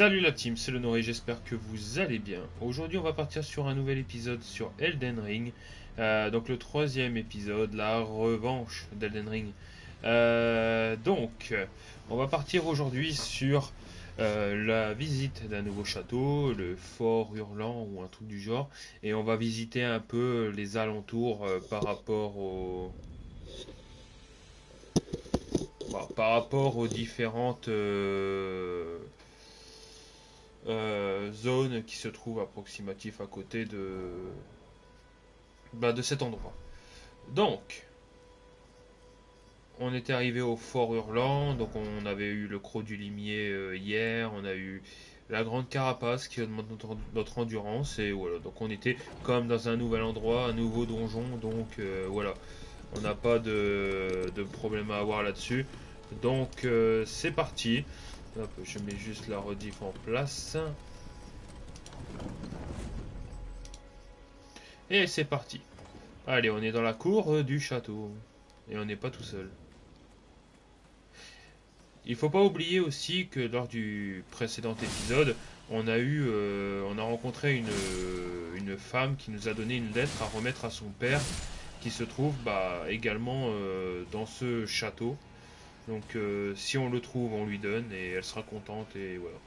Salut la team, c'est le Nori, j'espère que vous allez bien. Aujourd'hui on va partir sur un nouvel épisode sur Elden Ring. Donc le troisième épisode, la revanche d'Elden Ring. On va partir aujourd'hui sur la visite d'un nouveau château, le fort hurlant ou un truc du genre. Et on va visiter un peu les alentours par rapport aux différentes zones qui se trouvent approximatif à côté de cet endroit. Donc, on était arrivé au fort hurlant, donc on avait eu le croc du limier hier, on a eu la grande carapace qui augmente notre endurance, et voilà, donc on était comme dans un nouvel endroit, un nouveau donjon, donc voilà, on n'a pas de problème à avoir là-dessus. Donc c'est parti. Hop, je mets juste la rediff en place. Et c'est parti. Allez, on est dans la cour du château. Et on n'est pas tout seul. Il faut pas oublier aussi que lors du précédent épisode, on a rencontré une femme qui nous a donné une lettre à remettre à son père, qui se trouve également dans ce château. Donc si on le trouve, on lui donne et elle sera contente et voilà.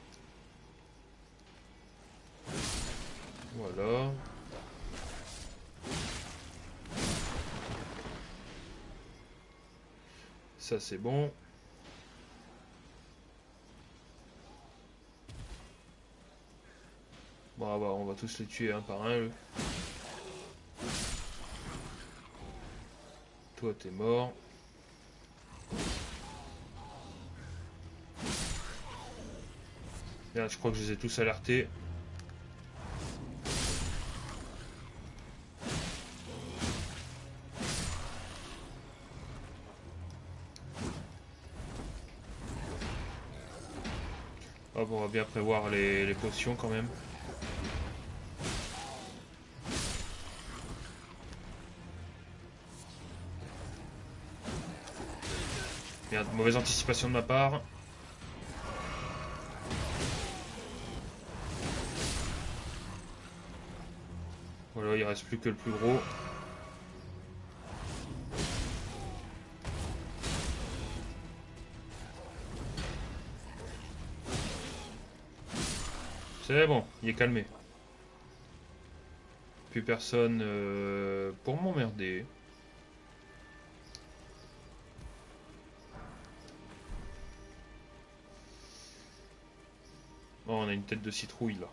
Voilà. Ça c'est bon. Bon, on va tous les tuer un par un. Toi, t'es mort. Merde, je crois que je les ai tous alertés. Hop, on va bien prévoir les potions quand même. Merde, mauvaise anticipation de ma part. Voilà, il reste plus que le plus gros. C'est bon, il est calmé. Plus personne pour m'emmerder. Oh, on a une tête de citrouille là.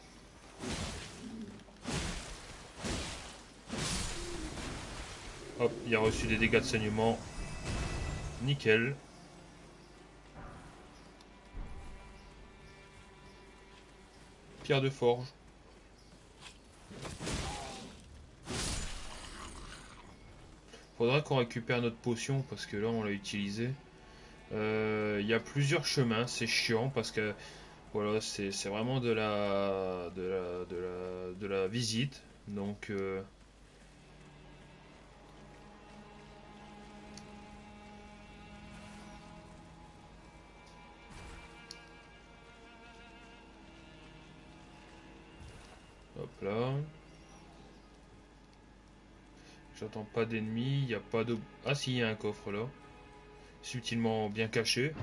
Hop, il a reçu des dégâts de saignement. Nickel. Pierre de forge. Faudra qu'on récupère notre potion parce que là on l'a utilisé. Il y a plusieurs chemins, c'est chiant parce que voilà, c'est vraiment de la visite. Donc hop là. J'entends pas d'ennemis, il n'y a pas de... Ah si, il y a un coffre là. Subtilement bien caché.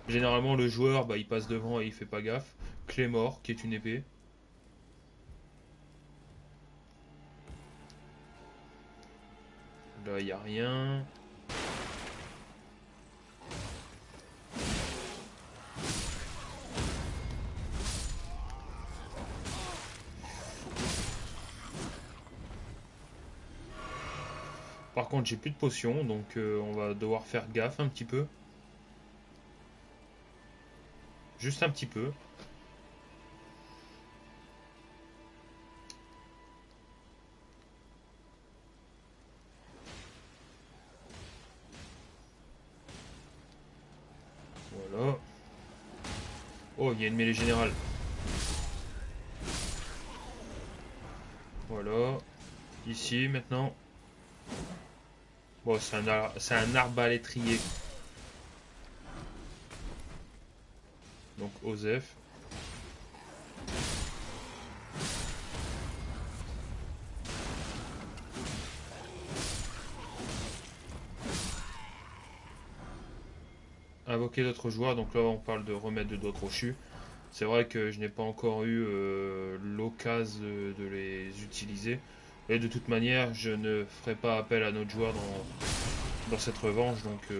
Généralement le joueur il passe devant et il fait pas gaffe. Claymore qui est une épée. Là il n'y a rien. Par contre j'ai plus de potions donc on va devoir faire gaffe un petit peu. Juste un petit peu. Voilà. Oh, il y a une mêlée générale. Voilà. Ici maintenant. Bon, c'est un arbalétrier. Donc Osef. invoquer d'autres joueurs. Donc là, on parle de remettre de doigts crochus. C'est vrai que je n'ai pas encore eu l'occasion de les utiliser. Et de toute manière, je ne ferai pas appel à notre joueur dans cette revanche. Donc,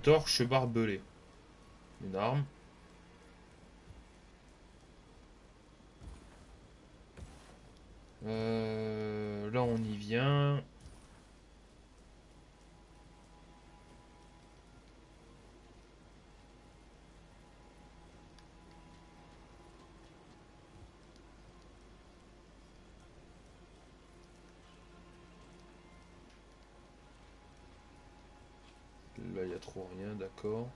torche barbelée. Une arme. Là, on y vient. Là, il n'y a trop rien, d'accord.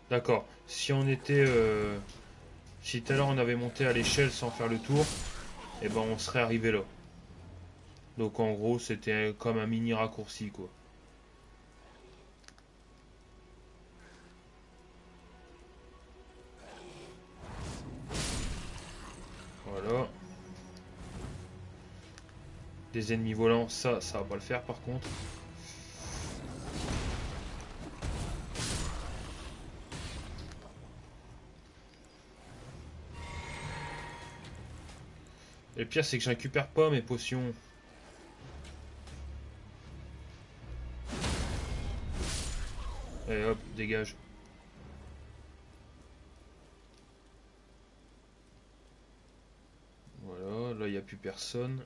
D'accord. Si on était... si tout à l'heure on avait monté à l'échelle sans faire le tour, et ben on serait arrivé là. Donc en gros, c'était comme un mini raccourci, quoi. Voilà. Des ennemis volants, ça va pas le faire par contre. Et le pire, c'est que je récupère pas mes potions. Allez hop, dégage. Voilà, là il n'y a plus personne.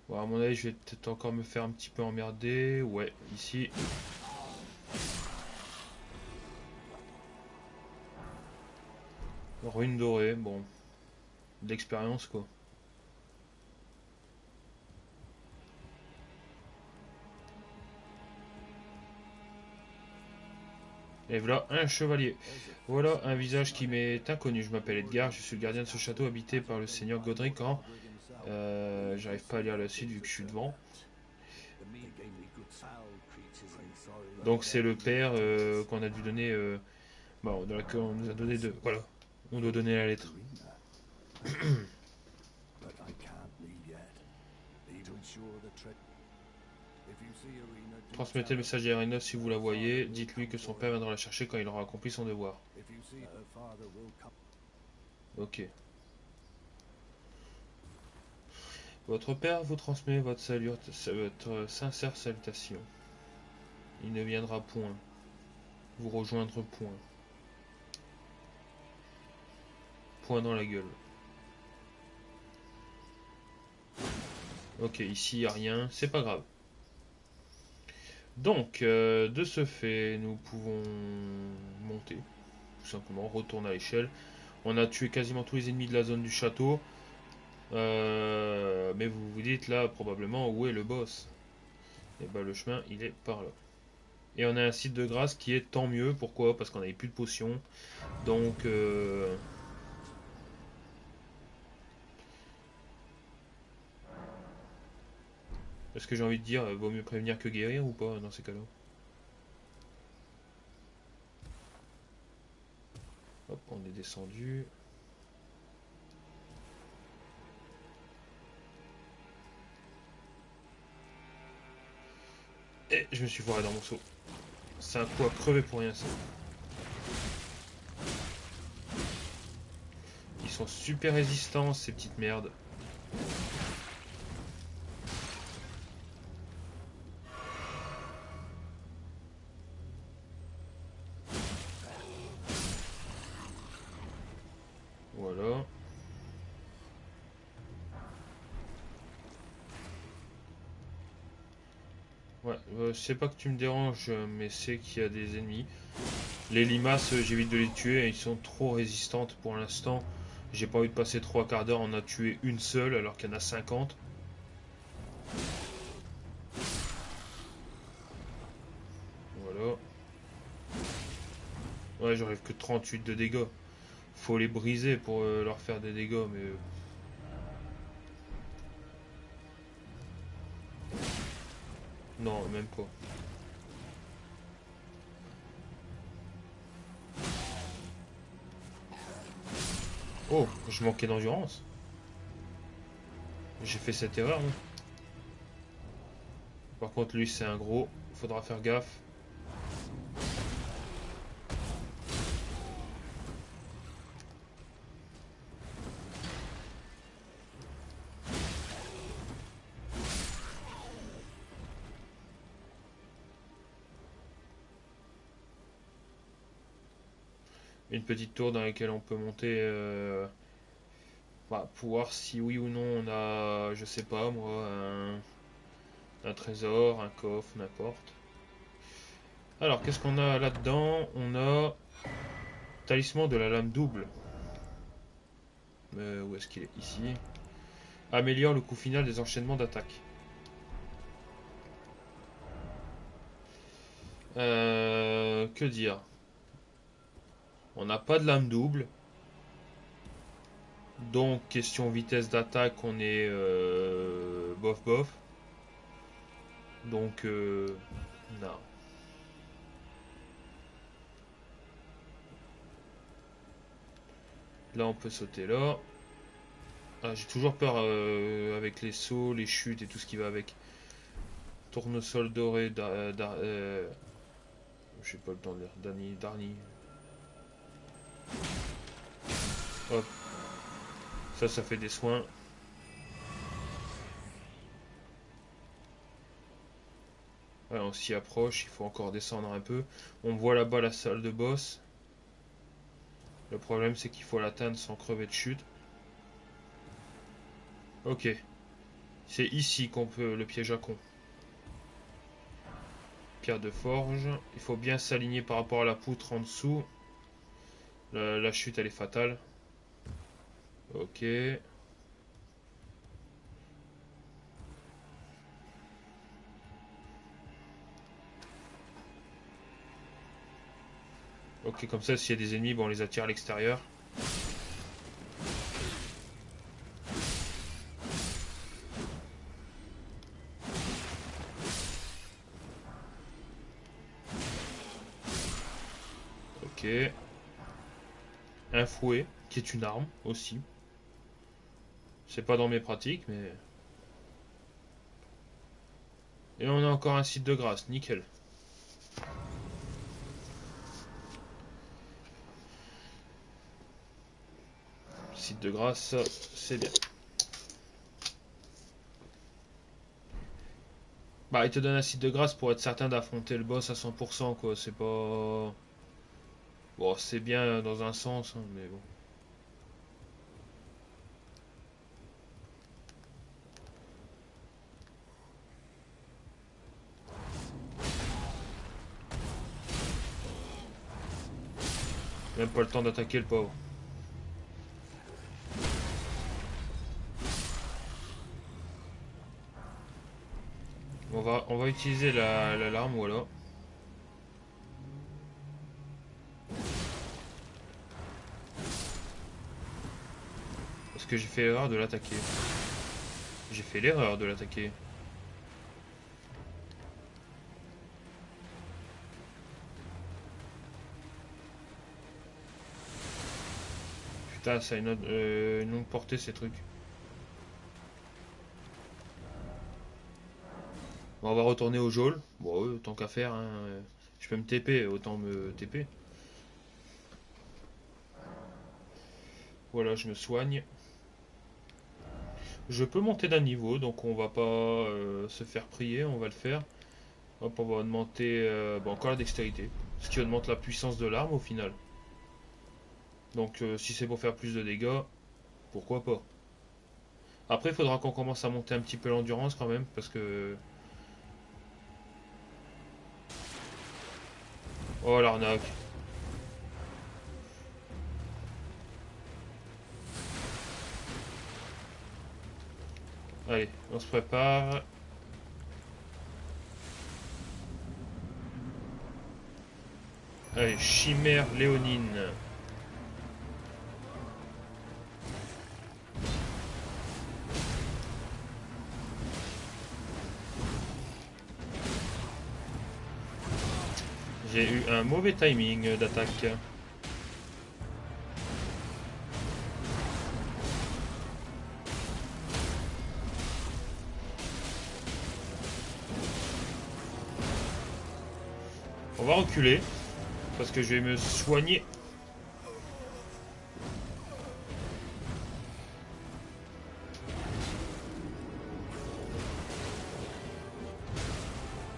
Bon, à mon avis, je vais peut-être encore me faire un petit peu emmerder. Ouais, ici. Rune dorée, bon. De l'expérience, quoi. Et voilà un chevalier. Voilà un visage qui m'est inconnu. Je m'appelle Edgar, je suis le gardien de ce château habité par le seigneur Godric en... J'arrive pas à lire la suite vu que je suis devant. Donc c'est le père qu'on a dû donner... bon, dans laquelle on nous a donné de... Voilà, on doit donner la lettre. Transmettez le message à Irina si vous la voyez. Dites-lui que son père viendra la chercher quand il aura accompli son devoir. Ok. Votre père vous transmet votre sincère salutation. Il ne viendra point. Vous rejoindre point. Point dans la gueule. Ok, ici il n'y a rien. C'est pas grave. Donc, de ce fait, nous pouvons monter. Tout simplement, retourner à l'échelle. On a tué quasiment tous les ennemis de la zone du château. Mais vous vous dites là, probablement, où est le boss? Et bah, le chemin, il est par là. Et on a un site de grâce qui est tant mieux. Pourquoi? Parce qu'on n'avait plus de potions. Donc, est-ce que j'ai envie de dire, vaut mieux prévenir que guérir ou pas dans ces cas-là? Hop, on est descendu. Et je me suis foiré dans mon saut. C'est un coup à crever pour rien ça. Ils sont super résistants ces petites merdes. Voilà. Ouais, je sais pas que tu me déranges, mais c'est qu'il y a des ennemis. Les limaces, j'évite de les tuer, ils sont trop résistantes pour l'instant. J'ai pas envie de passer 3 quarts d'heure, on a tué une seule alors qu'il y en a 50. Voilà. Ouais, j'arrive que 38 de dégâts. Faut les briser pour leur faire des dégâts, mais Non, même pas. Oh, je manquais d'endurance. J'ai fait cette erreur, hein. Par contre, lui, c'est un gros. Faudra faire gaffe. Une petite tour dans laquelle on peut monter bah, pour voir si oui ou non on a, je sais pas moi, un trésor, un coffre, n'importe. Alors, qu'est-ce qu'on a là-dedans? On a talisman de la lame double. Où est-ce qu'il est? Ici. Améliore le coup final des enchaînements d'attaque. Que dire? On n'a pas de lame double. Donc, question vitesse d'attaque, on est bof bof. Donc, non. Là, on peut sauter là. Ah, j'ai toujours peur avec les sauts, les chutes et tout ce qui va avec. Tournesol doré, je sais pas le temps de dire, Darny. Hop, ça fait des soins. Ouais, on s'y approche, il faut encore descendre un peu. On voit là-bas la salle de boss. Le problème, c'est qu'il faut l'atteindre sans crever de chute. Ok, c'est ici qu'on peut le piège à con. Pierre de forge. Il faut bien s'aligner par rapport à la poutre en dessous. La chute, elle est fatale. Ok. Ok, comme ça, s'il y a des ennemis, bon, on les attire à l'extérieur. Ok. Un fouet, qui est une arme aussi. C'est pas dans mes pratiques, mais... Et on a encore un site de grâce, nickel. Site de grâce, c'est bien. Bah, il te donne un site de grâce pour être certain d'affronter le boss à 100%, quoi. C'est pas... Bon, c'est bien dans un sens, hein, mais bon. Même pas le temps d'attaquer le pauvre. On va utiliser l'alarme, voilà. Parce que j'ai fait l'erreur de l'attaquer. J'ai fait l'erreur de l'attaquer. Putain, ça a une longue portée ces trucs. Bon, on va retourner au geôle. Bon, tant qu'à faire, hein, je peux me TP, autant me TP. Voilà, je me soigne. Je peux monter d'un niveau, donc on va pas se faire prier, on va le faire. Hop, on va augmenter encore la dextérité, ce qui augmente la puissance de l'arme au final. Donc si c'est pour faire plus de dégâts, pourquoi pas. Après, il faudra qu'on commence à monter un petit peu l'endurance quand même, parce que... Oh l'arnaque. Allez, on se prépare. Allez, chimère léonine. J'ai eu un mauvais timing d'attaque. On va reculer. Parce que je vais me soigner.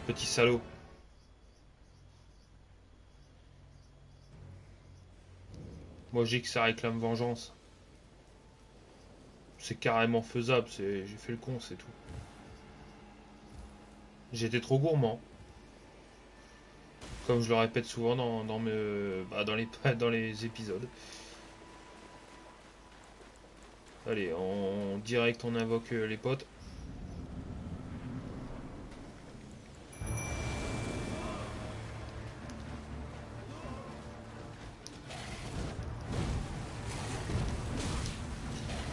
Petit salaud. Moi je dis que ça réclame vengeance. C'est carrément faisable, j'ai fait le con, c'est tout. J'étais trop gourmand. Comme je le répète souvent dans les épisodes. Allez, en direct on invoque les potes.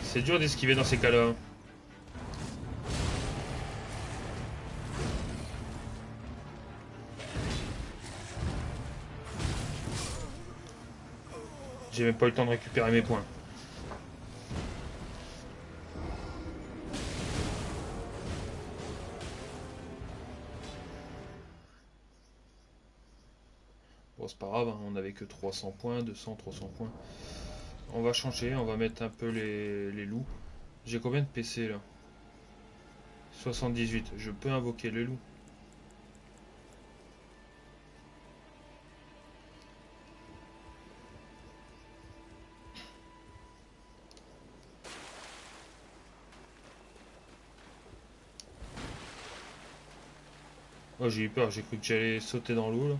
C'est dur d'esquiver dans ces cas-là. J'ai même pas eu le temps de récupérer mes points. Bon, c'est pas grave, hein, on avait que 300 points, 200, 300 points. On va changer, on va mettre un peu les loups. J'ai combien de PC là? 78. Je peux invoquer les loups. Oh, j'ai eu peur, j'ai cru que j'allais sauter dans l'eau là.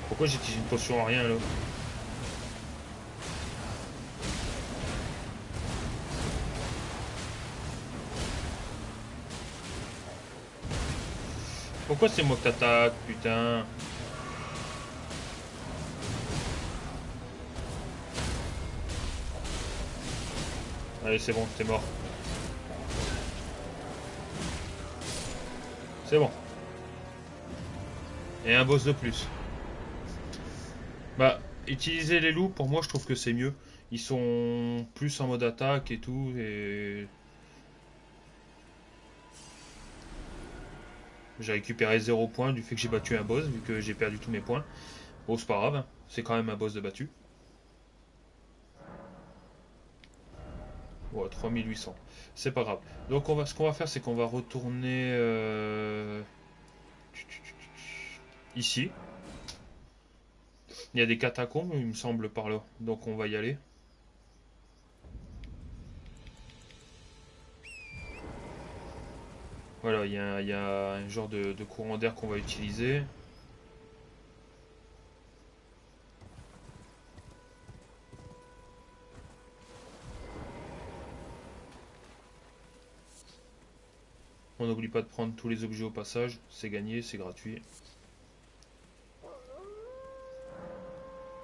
Pourquoi j'utilise une potion à rien là? Pourquoi c'est moi que t'attaques, putain? Allez, c'est bon, t'es mort. C'est bon. Et un boss de plus. Bah, utiliser les loups, pour moi, je trouve que c'est mieux. Ils sont plus en mode attaque et tout, et j'ai récupéré 0 points du fait que j'ai battu un boss, vu que j'ai perdu tous mes points. Bon, c'est pas grave, hein. C'est quand même un boss de battu. Ouais, 3800. C'est pas grave. Donc, ce qu'on va faire, c'est qu'on va retourner ici. Il y a des catacombes, il me semble, par là. Donc, on va y aller. Voilà, il y a un genre de courant d'air qu'on va utiliser. On n'oublie pas de prendre tous les objets au passage. C'est gagné, c'est gratuit.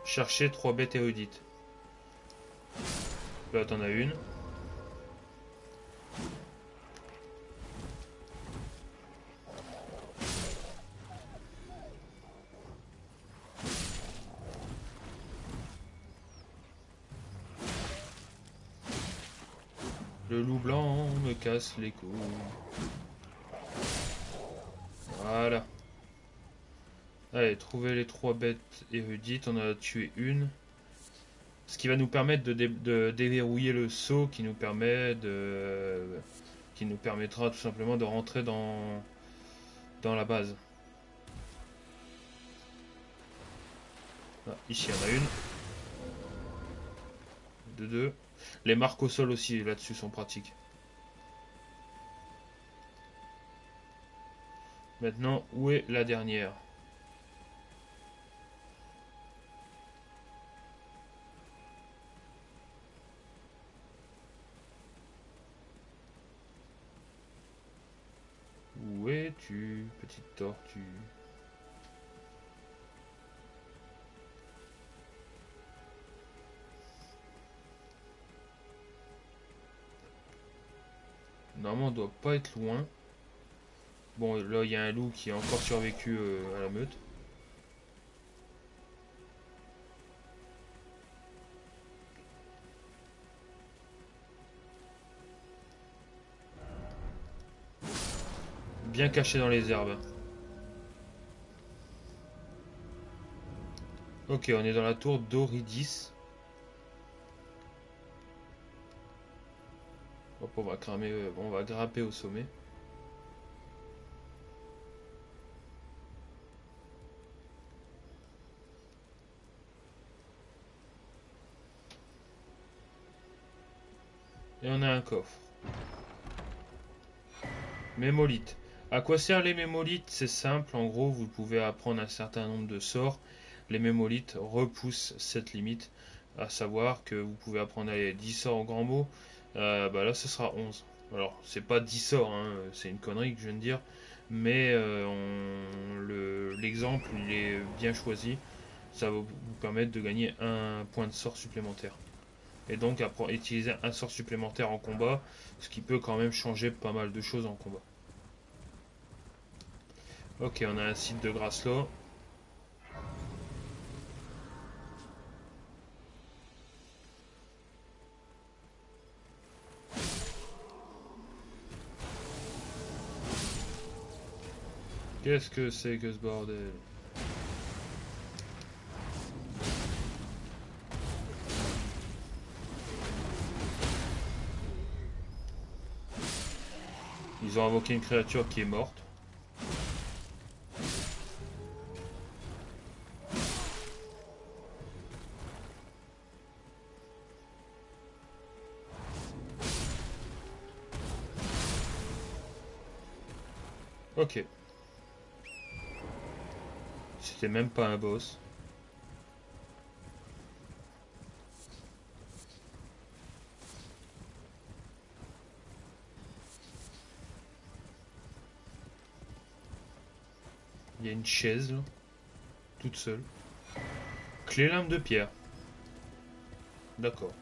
Chercher 3 bêtes érudites. Là, t'en as une. Le loup blanc me casse les couilles. Voilà. Allez, trouver les 3 bêtes érudites. On en a tué une. Ce qui va nous permettre de déverrouiller le saut qui nous permettra tout simplement de rentrer dans la base. Ah, ici, il y en a une. Deux. Les marques au sol aussi, là-dessus, sont pratiques. Maintenant, où est la dernière? Où es-tu, petite tortue? Normalement, on doit pas être loin. Bon, là, il y a un loup qui a encore survécu à la meute. Bien caché dans les herbes. Ok, on est dans la tour d'Oridis. Hop, on va cramer, on va grimper au sommet. Et on a un coffre. Mémolite. À quoi servent les mémolites? C'est simple, en gros, vous pouvez apprendre un certain nombre de sorts. Les mémolites repoussent cette limite, à savoir que vous pouvez apprendre les 10 sorts au grand mot. Bah là, ce sera 11. Alors, c'est pas 10 sorts, hein, c'est une connerie que je viens de dire, mais l'exemple, il est bien choisi. Ça va vous permettre de gagner un point de sort supplémentaire. Et donc, utiliser un sort supplémentaire en combat, ce qui peut quand même changer pas mal de choses en combat. Ok, on a un site de Graslo. Qu'est-ce que c'est que ce bordel? Ils ont invoqué une créature qui est morte. Ok. C'était même pas un boss. Il y a une chaise, là, toute seule. Clé lame de pierre. D'accord.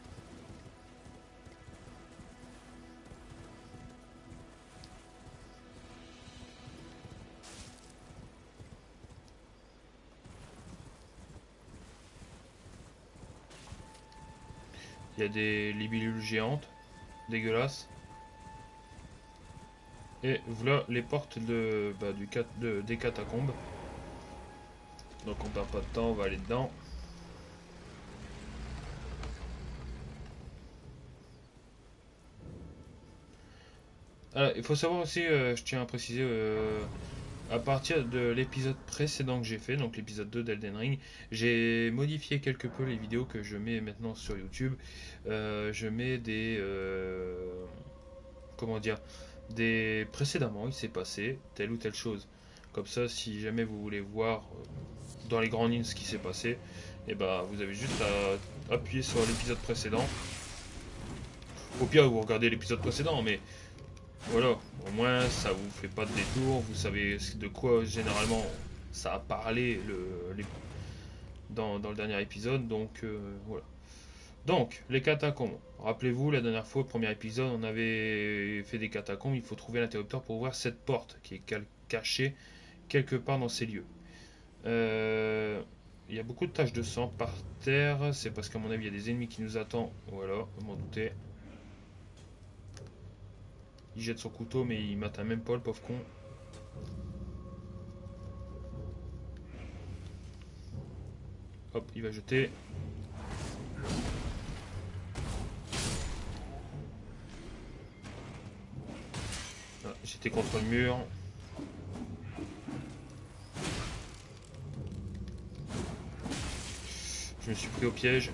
Il y a des libellules géantes. Dégueulasses. Et voilà les portes des catacombes. Donc on perd pas de temps, on va aller dedans. Ah, il faut savoir aussi, je tiens à préciser, à partir de l'épisode précédent que j'ai fait, donc l'épisode 2 d'Elden Ring, j'ai modifié quelque peu les vidéos que je mets maintenant sur YouTube. Je mets comment dire, des précédemment, il s'est passé telle ou telle chose. Comme ça, si jamais vous voulez voir dans les grandes lignes ce qui s'est passé, et bah vous avez juste à appuyer sur l'épisode précédent. Au pire, vous regardez l'épisode précédent, mais voilà, au moins ça vous fait pas de détour, vous savez de quoi généralement ça a parlé dans le dernier épisode, donc voilà. Donc, les catacombes. Rappelez-vous, la dernière fois, au premier épisode, on avait fait des catacombes, il faut trouver l'interrupteur pour ouvrir cette porte qui est cachée quelque part dans ces lieux. Il y a beaucoup de taches de sang par terre, c'est parce qu'à mon avis il y a des ennemis qui nous attendent, voilà, vous m'en doutez. Il jette son couteau mais il m'atteint même pas le pauvre con. Hop, il va jeter. Ah, j'étais contre le mur. Je me suis pris au piège.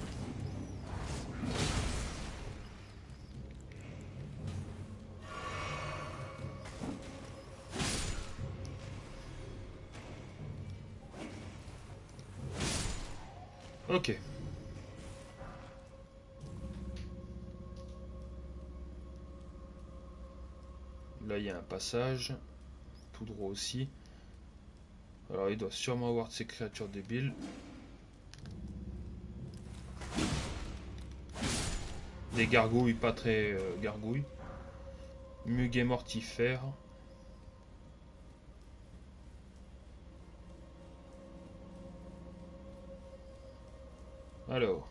Ok. Là il y a un passage. Tout droit aussi. Alors il doit sûrement avoir de ces créatures débiles. Des gargouilles pas très gargouilles. Muguet mortifère. Alors.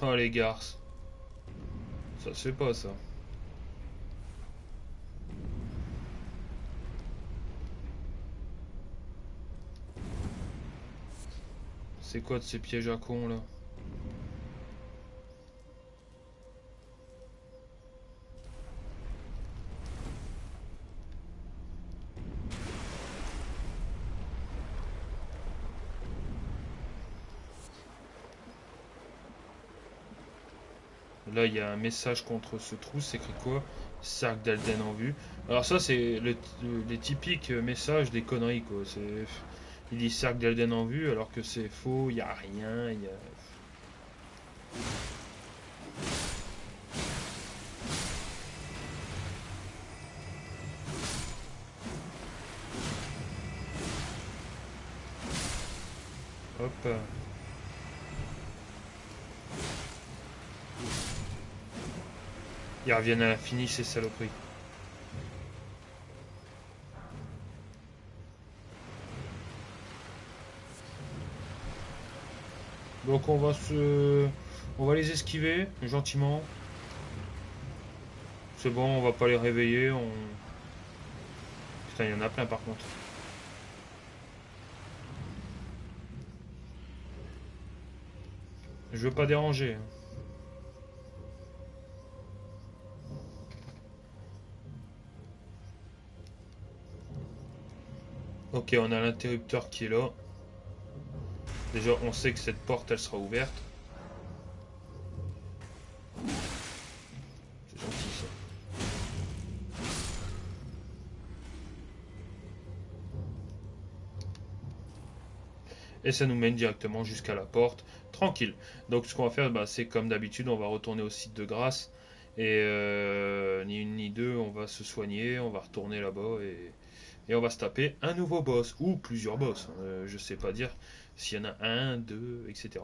Oh les garces. Ça se fait pas ça. C'est quoi de ces pièges à con là? Là, il y a un message contre ce trou, c'est écrit quoi? Cercle d'Alden en vue. Alors ça, c'est les typiques messages des conneries, quoi. Il dit cercle d'Alden en vue, alors que c'est faux, il n'y a rien, il y a... Hop. Ils reviennent à l'infini, ces saloperies. Donc on va les esquiver, gentiment. C'est bon, on va pas les réveiller, Putain, il y en a plein par contre. Je veux pas déranger. Ok, on a l'interrupteur qui est là. Déjà, on sait que cette porte, elle sera ouverte. C'est gentil ça. Et ça nous mène directement jusqu'à la porte, tranquille. Donc ce qu'on va faire, bah, c'est comme d'habitude, on va retourner au site de grâce. Et ni une ni deux, on va se soigner, on va retourner là-bas et on va se taper un nouveau boss, ou plusieurs boss. Je sais pas dire s'il y en a un, deux, etc.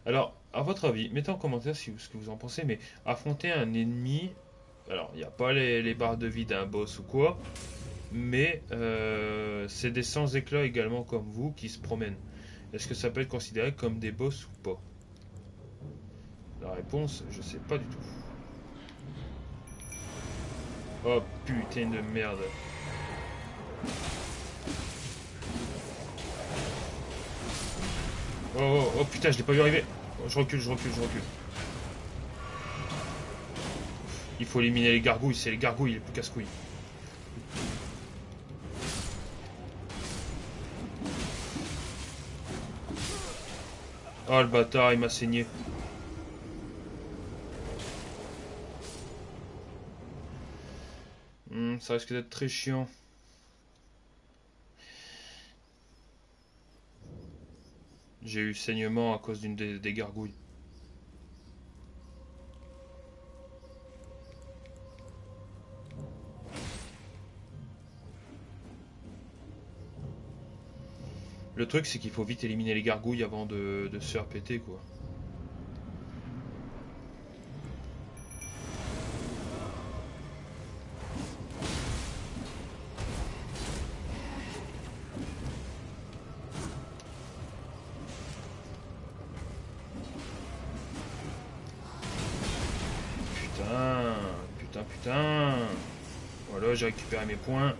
Alors, à votre avis, mettez en commentaire ce que vous en pensez, mais affronter un ennemi, alors il n'y a pas les barres de vie d'un boss ou quoi, mais c'est des sans éclats également comme vous qui se promènent. Est-ce que ça peut être considéré comme des boss ou pas? La réponse, je sais pas du tout. Oh putain de merde. Oh, oh, oh putain, je l'ai pas vu arriver. Oh, je recule, je recule, je recule. Il faut éliminer les gargouilles, c'est les gargouilles les plus casse-couilles. Oh le bâtard, il m'a saigné. Ça risque d'être très chiant. J'ai eu saignement à cause d'une des gargouilles. Le truc, c'est qu'il faut vite éliminer les gargouilles avant de se faire péter, quoi. Putain, putain, putain. Voilà, j'ai récupéré mes points.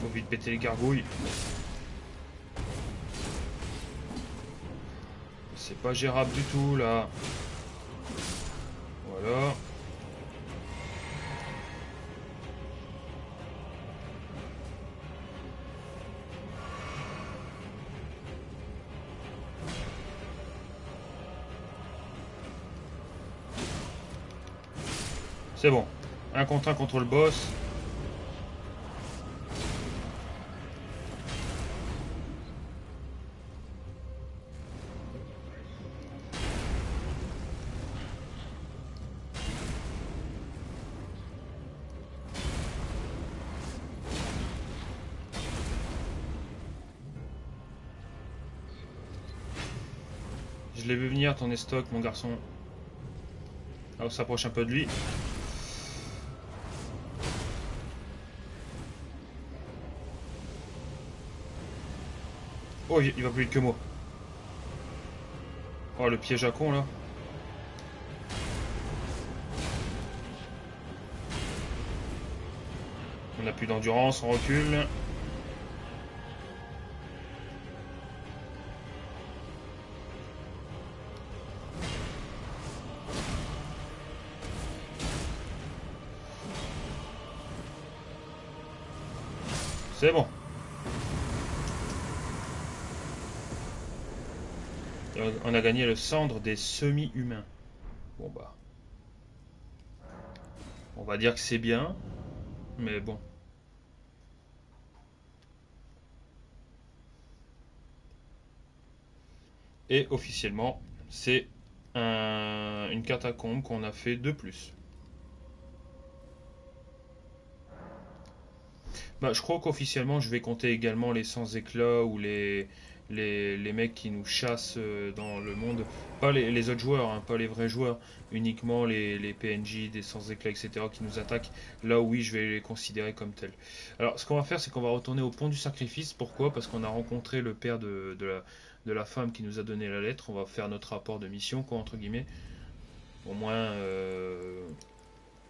Faut vite péter les gargouilles. C'est pas gérable du tout, là. Voilà. C'est bon. Un contre un contre le boss. Je l'ai vu venir ton estoc, mon garçon. Ah, on s'approche un peu de lui. Oh, il va plus vite que moi. Oh, le piège à con là. On n'a plus d'endurance, on recule. C'est bon. Et on a gagné le cendre des semi-humains. Bon bah. On va dire que c'est bien. Mais bon. Et officiellement, c'est une catacombe qu'on a fait de plus. Bah, je crois qu'officiellement, je vais compter également les sans éclats ou les mecs qui nous chassent dans le monde. Pas les autres joueurs, hein, pas les vrais joueurs, uniquement les PNJ, des sans éclats, etc., qui nous attaquent. Là, oui, je vais les considérer comme tels. Alors, ce qu'on va faire, c'est qu'on va retourner au pont du sacrifice. Pourquoi? Parce qu'on a rencontré le père de la femme qui nous a donné la lettre. On va faire notre rapport de mission, quoi, entre guillemets. Au moins,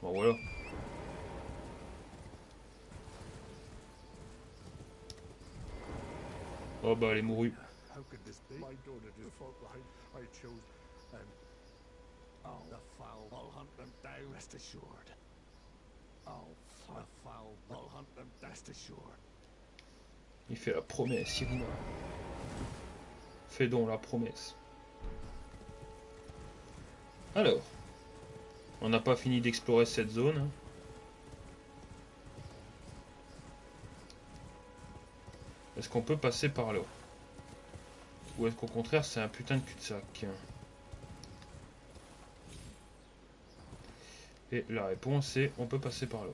bon, voilà. Oh, bah, elle est mourue. How could this be? My daughter did fault line. I chose oh, the foul. I'll hunt them down, rest assured. Oh, the foul. I'll hunt them, rest assured. Il fait la promesse, Irina. Fais donc la promesse. Alors, on n'a pas fini d'explorer cette zone, hein. Est-ce qu'on peut passer par là? Ou est-ce qu'au contraire c'est un putain de cul-de-sac? Et la réponse est on peut passer par là.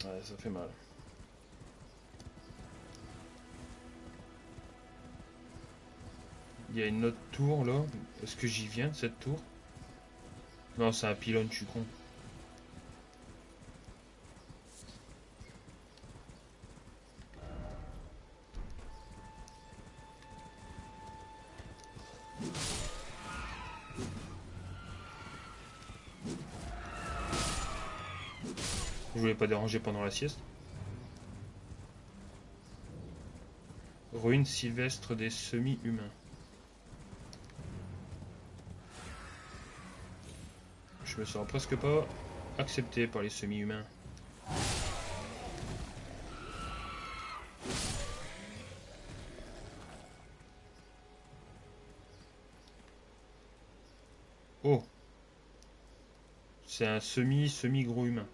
Ouais, ça fait mal. Il y a une autre tour là. Est-ce que j'y viens de cette tour? Non, c'est un pylône, je suis con. Je voulais pas déranger pendant la sieste. Ruine sylvestre des semi-humains. Je me sens presque pas accepté par les semi-humains. Oh, c'est un semi-gros humain.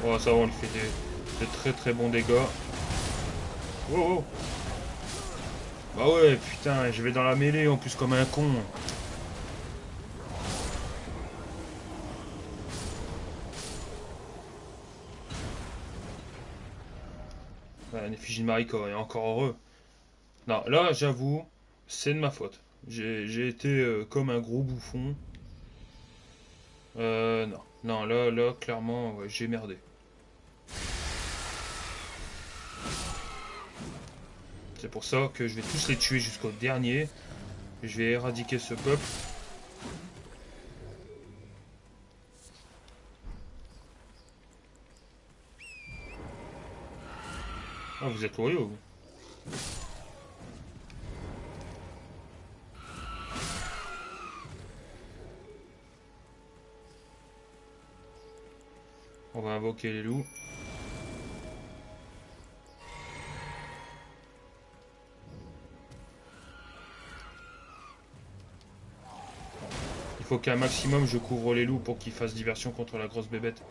Oh, ça va, on lui fait des très très bons dégâts. Oh, oh. Bah ouais, putain, je vais dans la mêlée en plus comme un con. Ouais, une effigie de Mariko, et encore heureux. Non, là, j'avoue, c'est de ma faute. J'ai été comme un gros bouffon. Non. Non, là, clairement, ouais, j'ai merdé. C'est pour ça que je vais tous les tuer jusqu'au dernier. Je vais éradiquer ce peuple. Ah, vous êtes loyaux, vous. On va invoquer les loups. Il faut qu'un maximum je couvre les loups pour qu'ils fassent diversion contre la grosse bébête.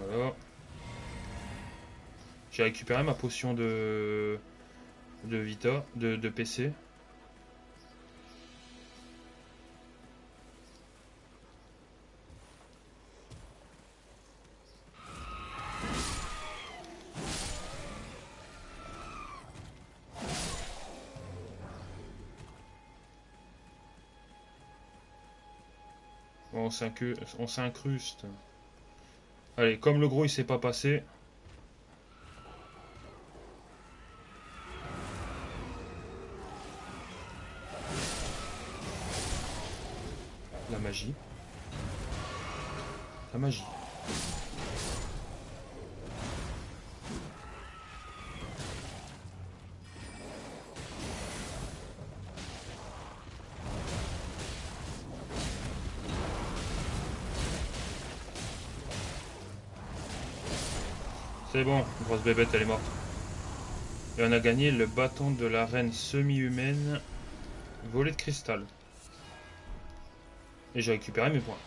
Voilà. J'ai récupéré ma potion de Vita, de PC. Bon, on s'incruste. Allez, comme le gros il s'est pas passé. La magie. La magie. C'est bon, grosse bébête, elle est morte. Et on a gagné le bâton de la reine semi-humaine volée de cristal. Et j'ai récupéré mes points.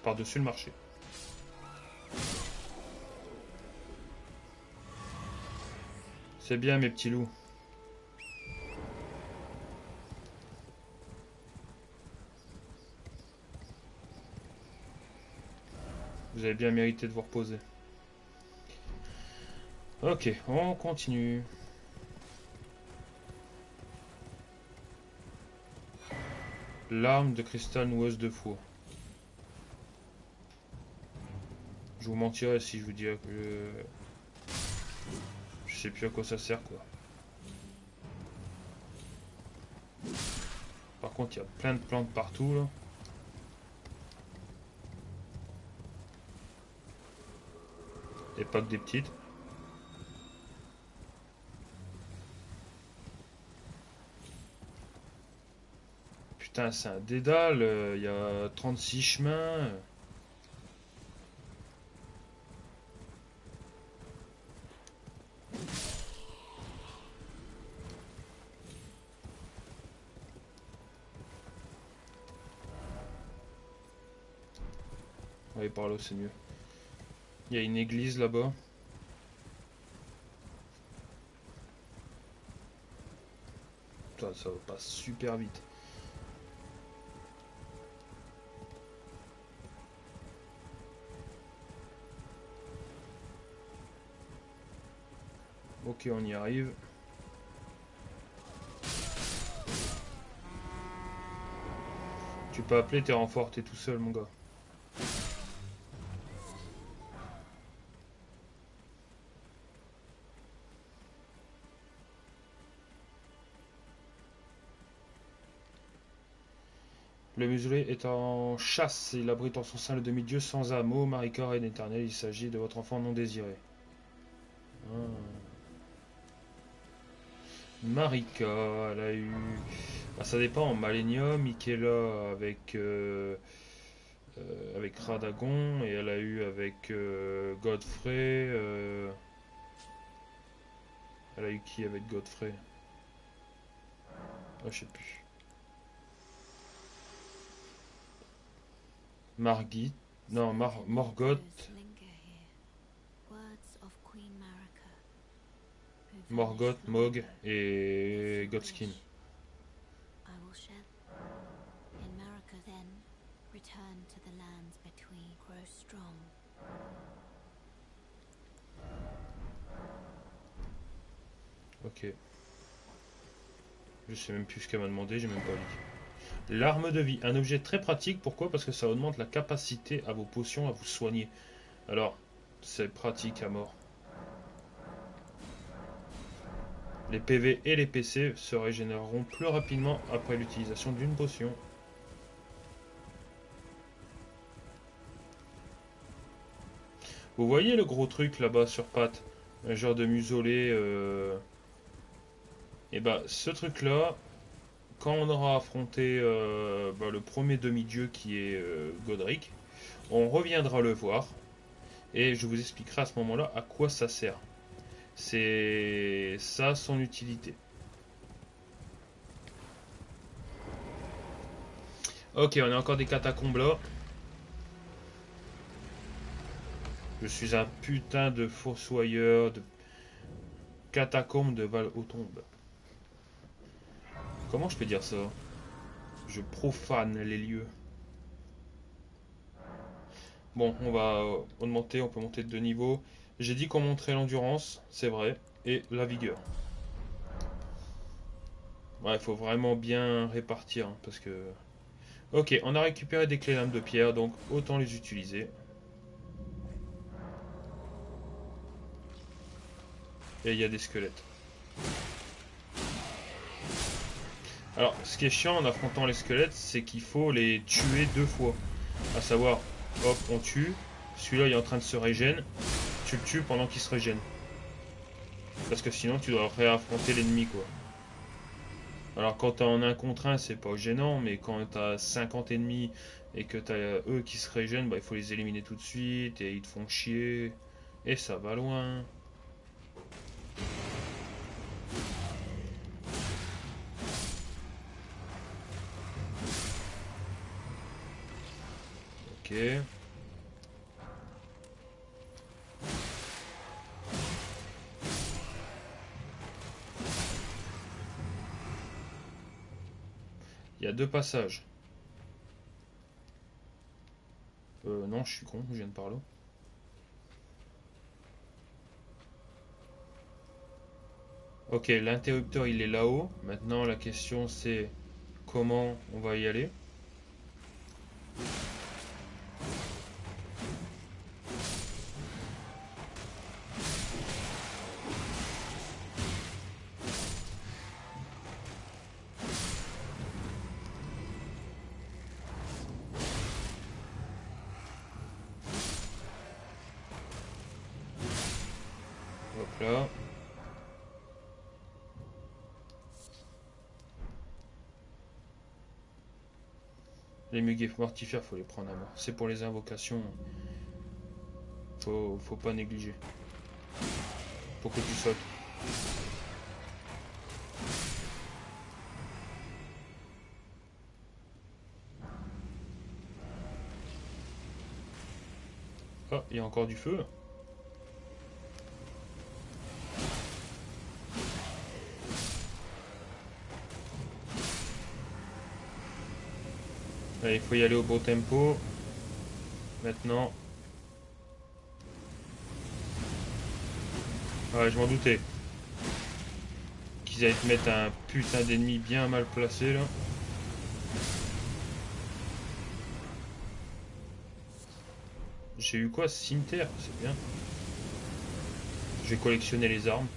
Par-dessus le marché. C'est bien mes petits loups. Vous avez bien mérité de vous reposer. Ok, on continue. L'arme de cristal noueuse de four. Je vous mentirais si je vous dirais que je sais plus à quoi ça sert quoi. Par contre, il y a plein de plantes partout là. Et pas que des petites. Putain, c'est un dédale. Il y a 36 chemins. On va aller par là, c'est mieux. Il y a une église là-bas. Putain, ça va pas super vite. Ok, on y arrive. Tu peux appeler tes renforts, t'es tout seul mon gars. Le muselé est en chasse et il abrite en son sein le demi-dieu sans âme. Marika, reine éternelle, il s'agit de votre enfant non désiré. Ah. Marika, elle a eu... Bah, ça dépend, Malenia, Michaela avec Radagon, et elle a eu avec Godfrey. Elle a eu qui avec Godfrey? Ah, je sais plus. Margit. Non, Morgoth. Morgoth, Mog et Godskin. Ok. Je sais même plus ce qu'elle m'a demandé, j'ai même pas lu. L'arme de vie, un objet très pratique, pourquoi? Parce que ça augmente la capacité à vos potions à vous soigner. Alors, c'est pratique à mort. Les PV et les PC se régénéreront plus rapidement après l'utilisation d'une potion. Vous voyez le gros truc là-bas sur patte? Un genre de muselé. Et bah, ce truc-là, quand on aura affronté le premier demi-dieu qui est Godric, on reviendra le voir. Et je vous expliquerai à ce moment-là à quoi ça sert. C'est ça son utilité. Ok, on a encore des catacombes là. Je suis un putain de fossoyeur de catacombes de Val-aux-Tombes. Comment je peux dire ça? Je profane les lieux. Bon, on va augmenter, on peut monter de 2 niveaux. J'ai dit qu'on monterait l'endurance, c'est vrai, et la vigueur. Ouais, il faut vraiment bien répartir, hein, parce que... Ok, on a récupéré des clés lames de pierre, donc autant les utiliser. Et il y a des squelettes. Alors, ce qui est chiant en affrontant les squelettes, c'est qu'il faut les tuer 2 fois. À savoir, hop, on tue. Celui-là, il est en train de se régénérer. Tu le tues pendant qu'il se régène. Parce que sinon, tu dois réaffronter l'ennemi, quoi. Alors, quand t'es en 1 contre 1, c'est pas gênant, mais quand t'as 50 ennemis et que t'as eux qui se régènent, bah, il faut les éliminer tout de suite et ils te font chier. Et ça va loin. Ok. Il y a 2 passages. Non, je suis con, je viens de parler. Ok, l'interrupteur il est là-haut. Maintenant la question c'est comment on va y aller. Hop là. Les muguets mortifères, faut les prendre à mort. C'est pour les invocations. Faut pas négliger. Faut que tu sautes. Ah, il y a encore du feu. Allez, il faut y aller au beau tempo. Maintenant. Ouais, je m'en doutais. Qu'ils allaient te mettre un putain d'ennemi bien mal placé là. J'ai eu quoi? Cimetière, c'est bien. Je vais collectionner les armes.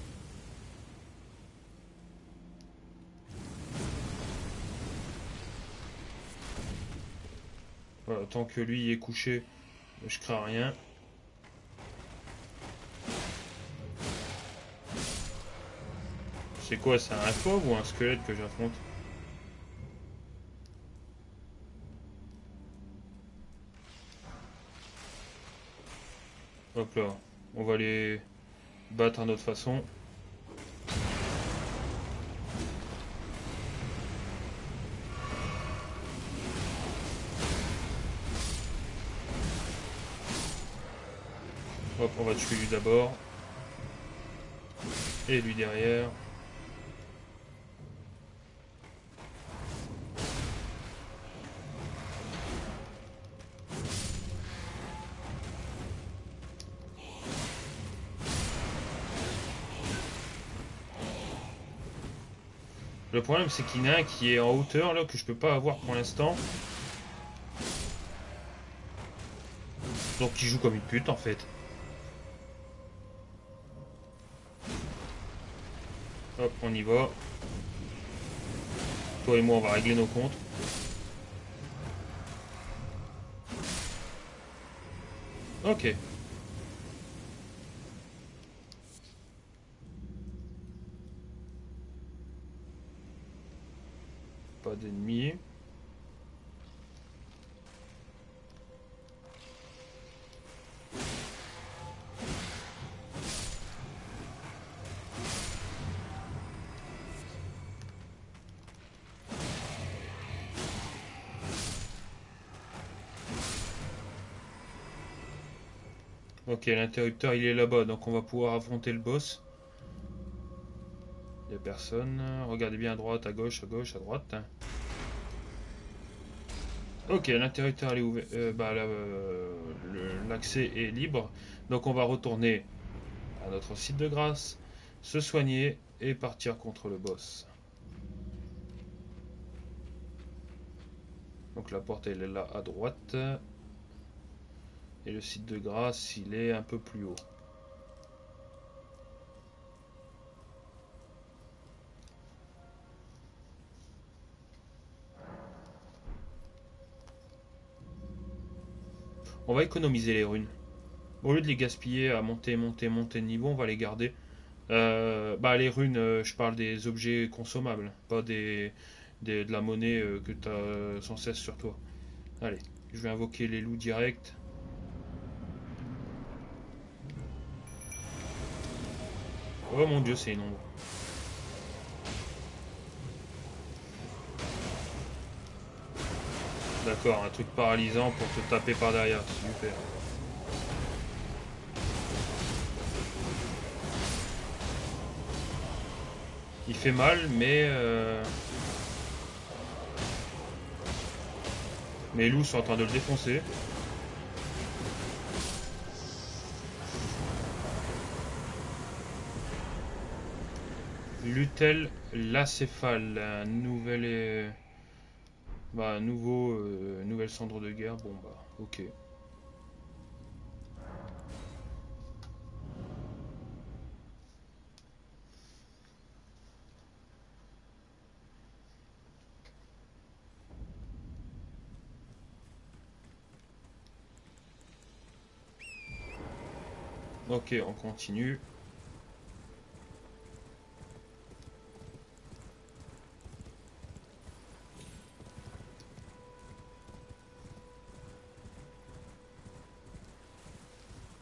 Voilà, tant que lui est couché, je crains rien. C'est quoi? C'est un fauve ou un squelette que j'affronte? Hop là. On va les battre à notre façon. Hop, on va tuer lui d'abord. Et lui derrière. Le problème c'est qu'il y en a un qui est en hauteur là que je peux pas avoir pour l'instant. Donc il joue comme une pute en fait. Hop, on y va. Toi et moi on va régler nos comptes. Ok. Pas d'ennemis. Ok, l'interrupteur il est là-bas, donc on va pouvoir affronter le boss. Il n'y a personne. Regardez bien à droite, à gauche, à gauche, à droite. Ok, l'interrupteur est ouvert. L'accès est libre. Donc on va retourner à notre site de grâce, se soigner et partir contre le boss. Donc la porte elle est là à droite. Et le site de grâce il est un peu plus haut. On va économiser les runes. Au lieu de les gaspiller à monter, monter, monter de niveau, on va les garder. Les runes, je parle des objets consommables, pas de la monnaie que tu as sans cesse sur toi. Allez, je vais invoquer les loups direct. Oh mon dieu, c'est une ombre. D'accord, un truc paralysant pour te taper par derrière. Super. Il fait mal, mais mes loups sont en train de le défoncer. Lutel lacéphale, un nouvelle cendre de guerre. Bon bah, ok. Ok, on continue.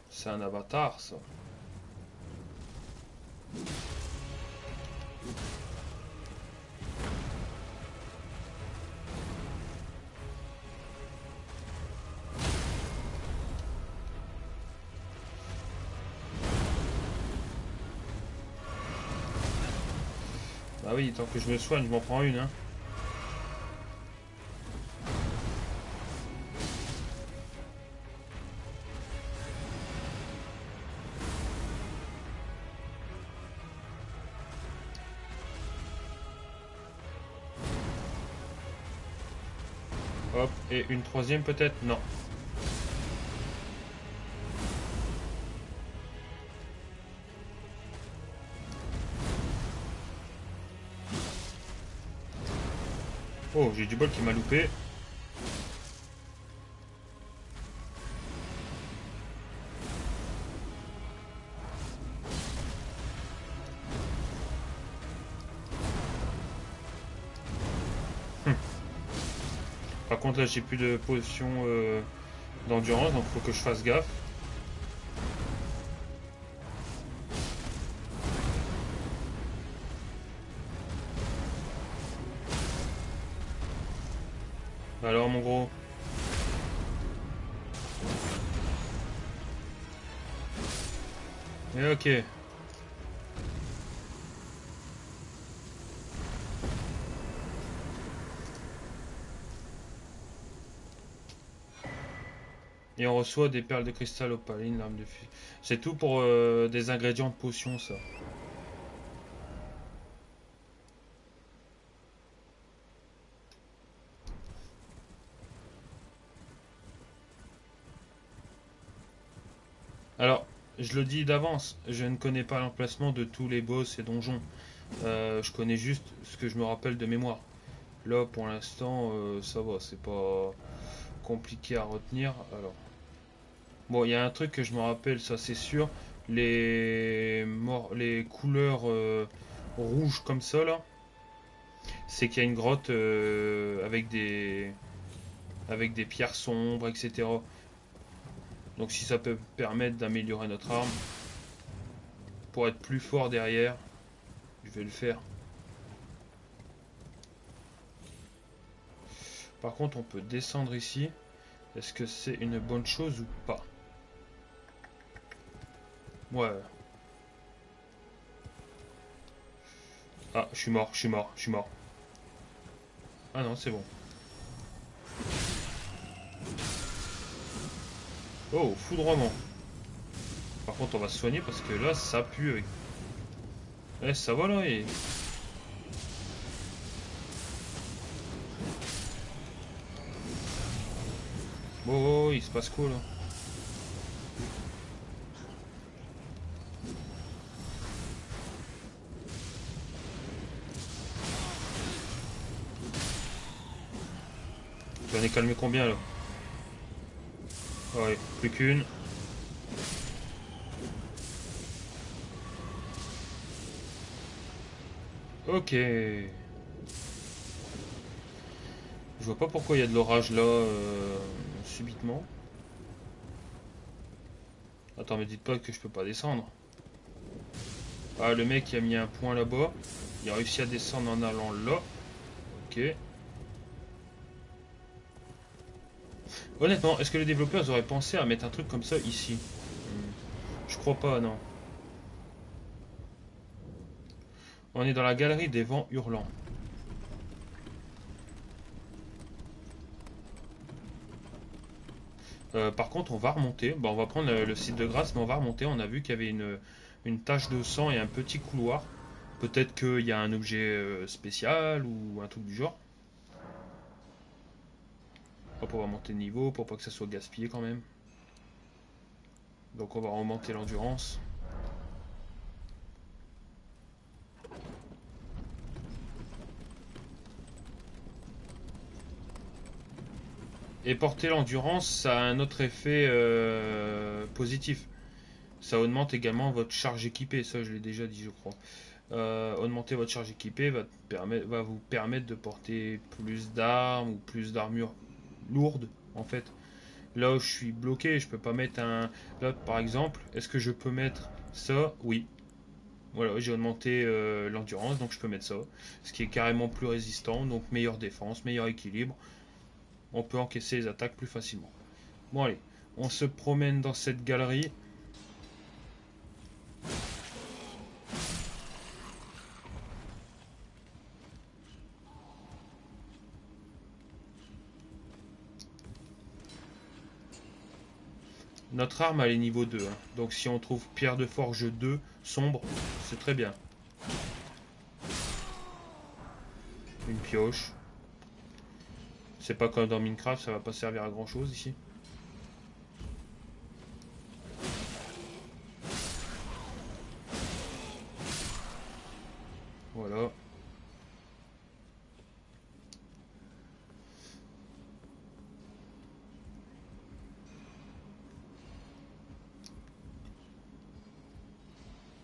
C'est un avatar, ça. Bah oui, tant que je me soigne, je m'en prends une, hein. Hop, et une troisième peut-être? Non. Oh, j'ai du bol qui m'a loupé. Par contre, là, j'ai plus de potion d'endurance, donc faut que je fasse gaffe. Alors, mon gros. Et ok. Et on reçoit des perles de cristal opaline, l'arme de feu. C'est tout pour des ingrédients de potion, ça. Alors, je le dis d'avance, je ne connais pas l'emplacement de tous les boss et donjons. Je connais juste ce que je me rappelle de mémoire. Là, pour l'instant, ça va, c'est pas compliqué à retenir. Alors, bon, il y a un truc que je me rappelle, ça c'est sûr. Les couleurs rouges comme ça, là, c'est qu'il y a une grotte avec des pierres sombres, etc. Donc si ça peut permettre d'améliorer notre arme pour être plus fort derrière, je vais le faire. Par contre, on peut descendre ici. Est-ce que c'est une bonne chose ou pas? Ouais. Ah, je suis mort, je suis mort, je suis mort. Ah non, c'est bon. Oh, foudroiement. Par contre, on va se soigner parce que là, ça pue avec... Eh, ça va là et... Oh, il se passe quoi là? J'en ai calmé combien là? Ouais, plus qu'une. Ok. Je vois pas pourquoi il y a de l'orage là, subitement. Attends, me dites pas que je peux pas descendre. Ah, le mec il a mis un point là-bas. Il a réussi à descendre en allant là. Ok. Honnêtement, est-ce que les développeurs auraient pensé à mettre un truc comme ça ici? Je crois pas, non. On est dans la galerie des vents hurlants. Par contre, on va remonter. Bon, on va prendre le site de grâce, mais on va remonter. On a vu qu'il y avait une tache de sang et un petit couloir. Peut-être qu'il y a un objet spécial ou un truc du genre. Hop, on va monter de niveau pour pas que ça soit gaspillé quand même. Donc on va remonter l'endurance. Et porter l'endurance, ça a un autre effet positif. Ça augmente également votre charge équipée. Ça, je l'ai déjà dit, je crois. Augmenter votre charge équipée va vous permettre de porter plus d'armes ou plus d'armure lourde, en fait. Là où je suis bloqué, je peux pas mettre un. Là, par exemple, est-ce que je peux mettre ça? Oui. Voilà, j'ai augmenté l'endurance, donc je peux mettre ça. Ce qui est carrément plus résistant, donc meilleure défense, meilleur équilibre. On peut encaisser les attaques plus facilement. Bon, allez, on se promène dans cette galerie. Notre arme, elle est niveau 2, hein. Donc si on trouve pierre de forge 2, sombre, c'est très bien. Une pioche. C'est pas comme dans Minecraft, ça va pas servir à grand chose ici. Voilà.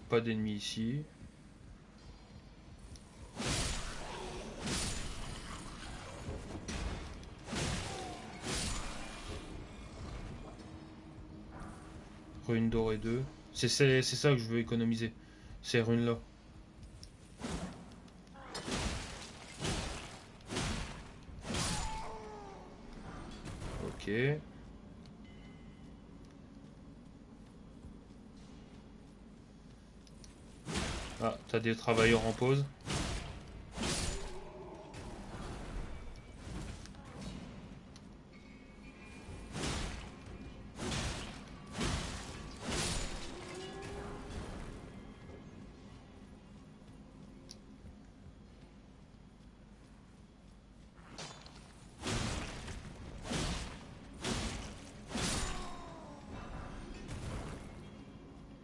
Pas d'ennemis ici. Rune dorée 2. C'est ça que je veux économiser. Ces runes là. Ok. Ah, t'as des travailleurs en pause.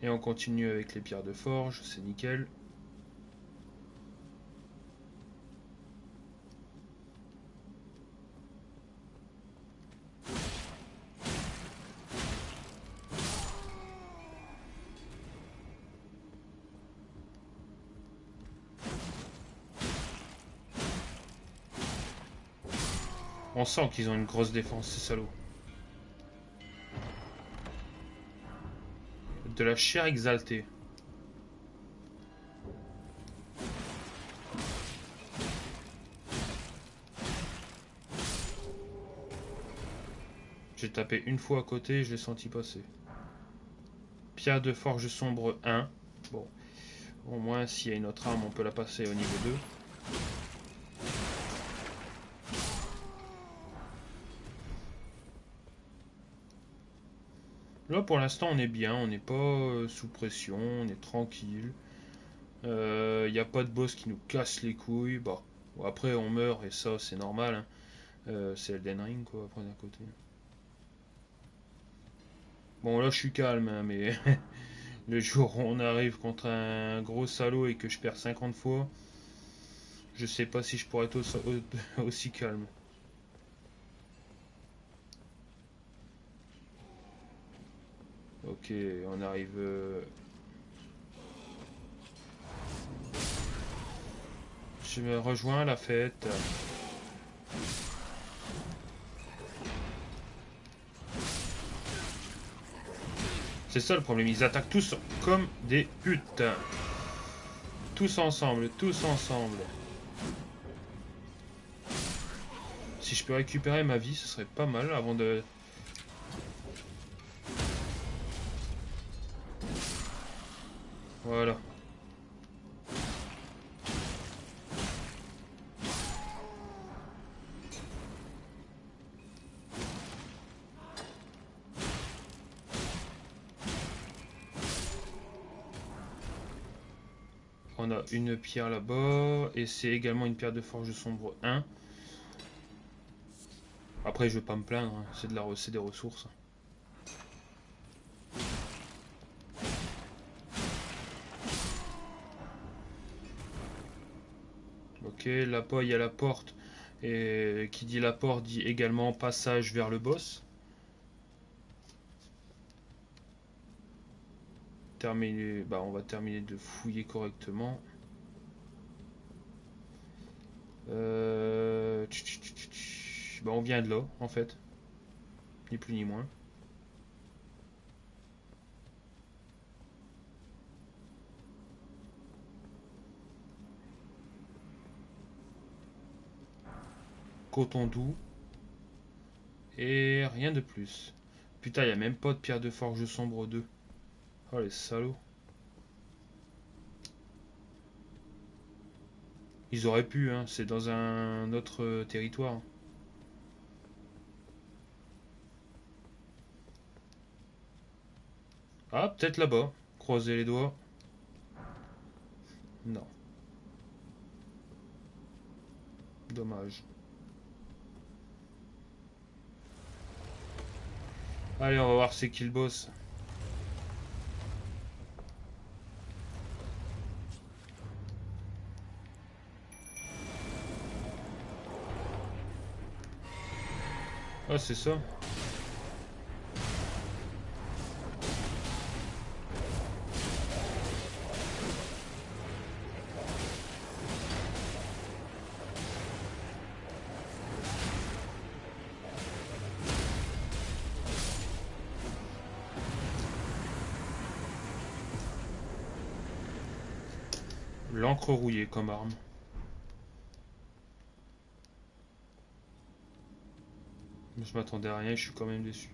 Et on continue avec les pierres de forge, c'est nickel. On sent qu'ils ont une grosse défense, ces salauds. De la chair exaltée. J'ai tapé une fois à côté et je l'ai senti passer. pierre de forge sombre 1. Bon, au moins s'il y a une autre arme, on peut la passer au niveau 2. Là pour l'instant on est bien, on n'est pas sous pression, on est tranquille. Il n'y a pas de boss qui nous casse les couilles. Bon, après on meurt et ça c'est normal. Hein. C'est Elden Ring quoi, après d'un côté. Bon là je suis calme, hein, mais le jour où on arrive contre un gros salaud et que je perds 50 fois, je sais pas si je pourrais être aussi calme. Ok, on arrive. Je me rejoins à la fête. C'est ça le problème, ils attaquent tous comme des putes. Tous ensemble, tous ensemble. Si je peux récupérer ma vie, ce serait pas mal avant de... Voilà. On a une pierre là-bas. Et c'est également une pierre de forge sombre 1. Après, je vais pas me plaindre. Hein. C'est des ressources. Ok, là-bas, il y a la porte. Et qui dit la porte dit également passage vers le boss. Terminer, bah, on va terminer de fouiller correctement. Bah, on vient de là, en fait. Ni plus ni moins. Coton doux. Et rien de plus. Putain, il n'y a même pas de pierre de forge sombre 2. Oh les salauds. Ils auraient pu, hein. C'est dans un autre territoire. Ah, peut-être là-bas. Croisez les doigts. Non. Dommage. Allez, on va voir c'est qui le boss. Ah, c'est ça. L'encre rouillée comme arme. Je m'attendais à rien, je suis quand même déçu.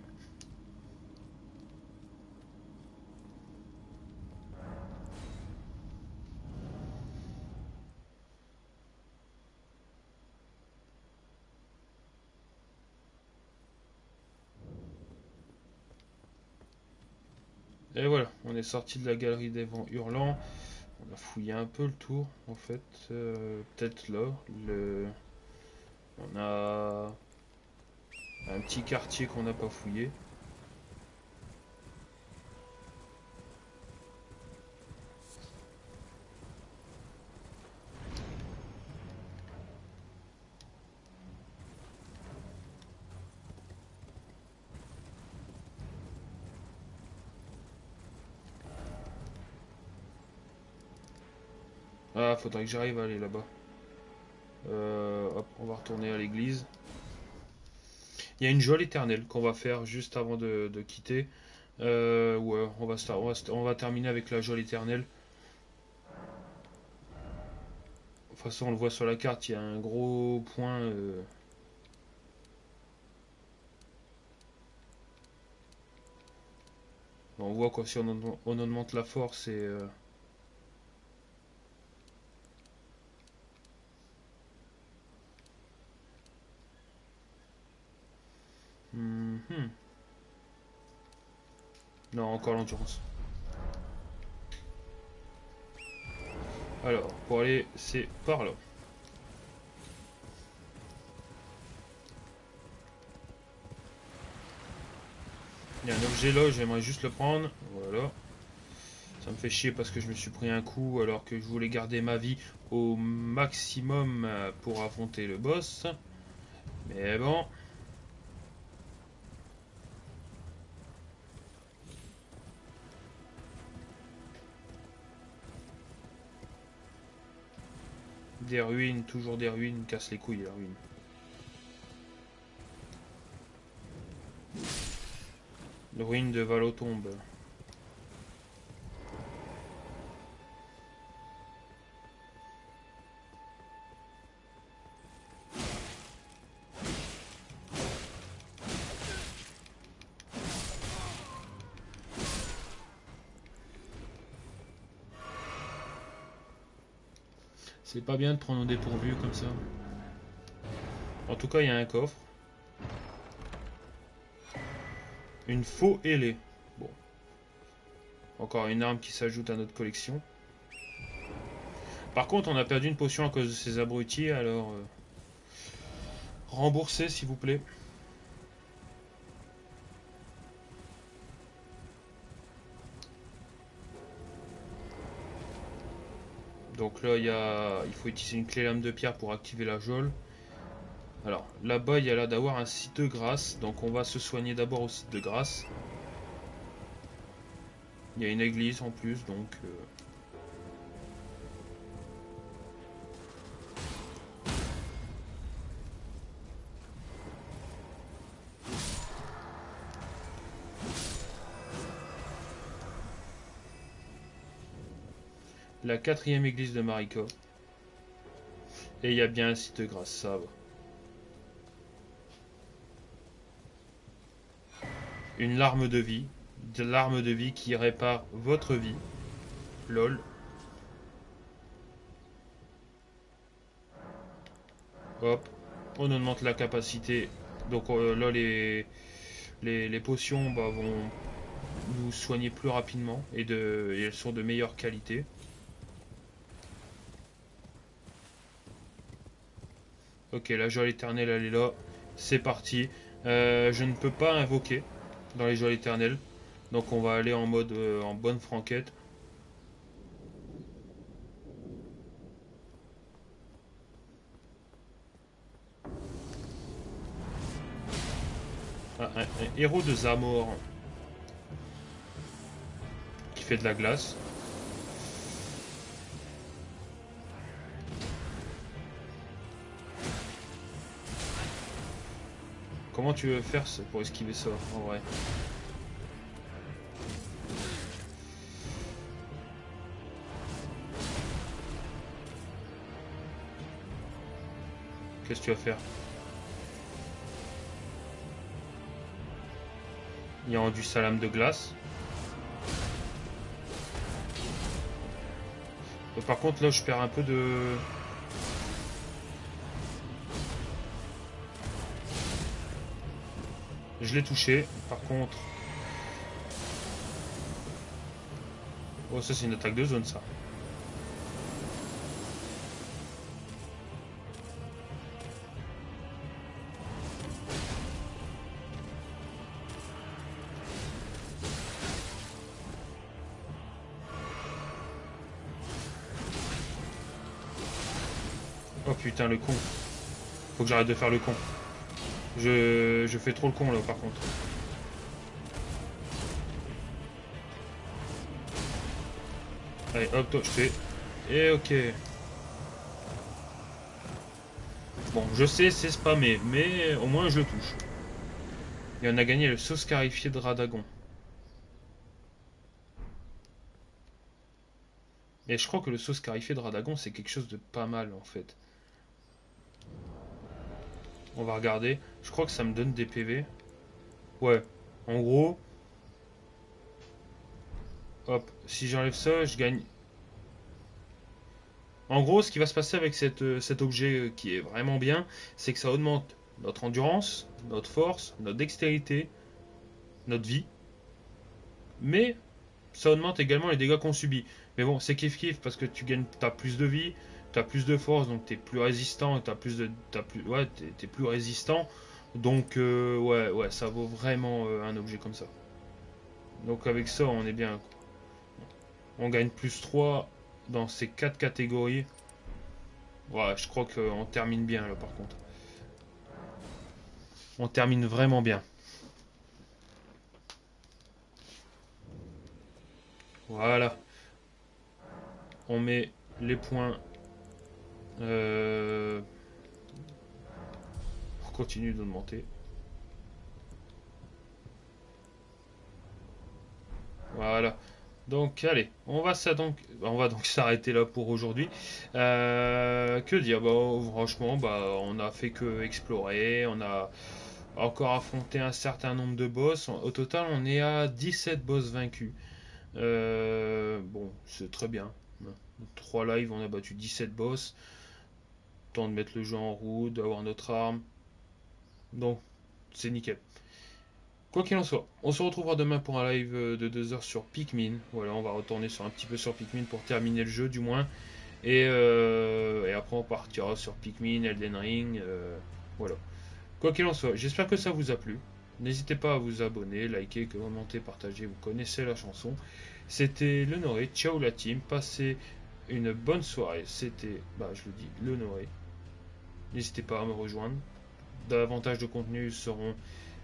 Et voilà, on est sorti de la galerie des vents hurlants. On a fouillé un peu le tour, en fait. Peut-être là. On a un petit quartier qu'on n'a pas fouillé. Ah, faudrait que j'arrive à aller là-bas. Hop, on va retourner à l'église. Il y a une joie éternelle qu'on va faire juste avant de quitter. Ouais, on va terminer avec la joie éternelle. De toute façon, on le voit sur la carte, il y a un gros point. On voit quoi si on augmente la force et... mhm. Non, encore l'endurance. Alors, pour aller, c'est par là. Il y a un objet là, j'aimerais juste le prendre. Voilà. Ça me fait chier parce que je me suis pris un coup alors que je voulais garder ma vie au maximum pour affronter le boss. Mais bon. Des ruines, toujours des ruines, casse les couilles la ruine. Le ruine de Valotombe. C'est pas bien de prendre un dépourvu comme ça. En tout cas, il y a un coffre. Une faux ailée. Bon. Encore une arme qui s'ajoute à notre collection. Par contre, on a perdu une potion à cause de ces abrutis, alors... remboursez, s'il vous plaît. Donc là, il faut utiliser une clé lame de pierre pour activer la geôle. Alors, là-bas, il y a l'air d'avoir un site de grâce. Donc on va se soigner d'abord au site de grâce. Il y a une église en plus, donc... la quatrième église de Marika. Et il y a bien un site de grâce, ça va. Une larme de vie. De l'arme de vie qui répare votre vie. LOL. Hop. On augmente la capacité. Donc là, les potions vont nous soigner plus rapidement. Et elles sont de meilleure qualité. Ok, la joie éternelle, elle est là. C'est parti. Je ne peux pas invoquer dans les joies éternelles. Donc on va aller en mode en bonne franquette. Ah, un héros de Zamor qui fait de la glace. Comment tu veux faire pour esquiver ça en vrai? Qu'est-ce que tu vas faire? Il y a du salam de glace. Par contre là je perds un peu de... Je l'ai touché. Par contre... Oh ça c'est une attaque de zone ça. Oh putain le con. Faut que j'arrête de faire le con. Je fais trop le con là par contre. Allez hop toi je fais. Et ok. Bon je sais c'est spammé mais au moins je le touche. Et on a gagné le sauce scarifié de Radagon. Et je crois que le sauce scarifié de Radagon c'est quelque chose de pas mal en fait. On va regarder. Je crois que ça me donne des PV. Ouais. En gros, Hop, si j'enlève ça, je gagne. En gros, ce qui va se passer avec cet objet qui est vraiment bien, c'est que ça augmente notre endurance, notre force, notre dextérité, notre vie, mais ça augmente également les dégâts qu'on subit. Mais bon, c'est kiff kiff parce que t'as plus de vie, t'as plus de force, donc t'es plus résistant, t'es plus résistant. Donc ouais, ça vaut vraiment un objet comme ça. Donc avec ça, on est bien. On gagne plus 3 dans ces 4 catégories. Ouais, je crois qu'on termine bien là par contre. On termine vraiment bien. Voilà. On met les points. Euh, on continue d'augmenter. Voilà. Donc allez, on va donc s'arrêter là pour aujourd'hui. Que dire? Bah, franchement, bah, on a fait que explorer, on a encore affronté un certain nombre de boss. Au total, on est à 17 boss vaincus. Bon, c'est très bien. 3 lives, on a battu 17 boss. Temps de mettre le jeu en route, d'avoir notre arme. Donc, c'est nickel. Quoi qu'il en soit, on se retrouvera demain pour un live de 2 heures sur Pikmin. Voilà, on va retourner sur un petit peu sur Pikmin pour terminer le jeu du moins. Et après on partira sur Pikmin, Elden Ring. Voilà. Quoi qu'il en soit, j'espère que ça vous a plu. N'hésitez pas à vous abonner, liker, commenter, partager. Vous connaissez la chanson. C'était le Noré. Ciao la team. Passez une bonne soirée. C'était, bah je le dis, le Noré. N'hésitez pas à me rejoindre. Davantage de contenus seront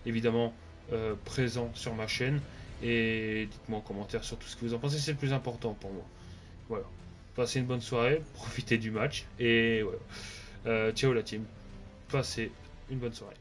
évidemment présents sur ma chaîne. Et dites-moi en commentaire sur tout ce que vous en pensez, c'est le plus important pour moi. Voilà. Passez une bonne soirée, profitez du match. Et voilà. Ciao la team. Passez une bonne soirée.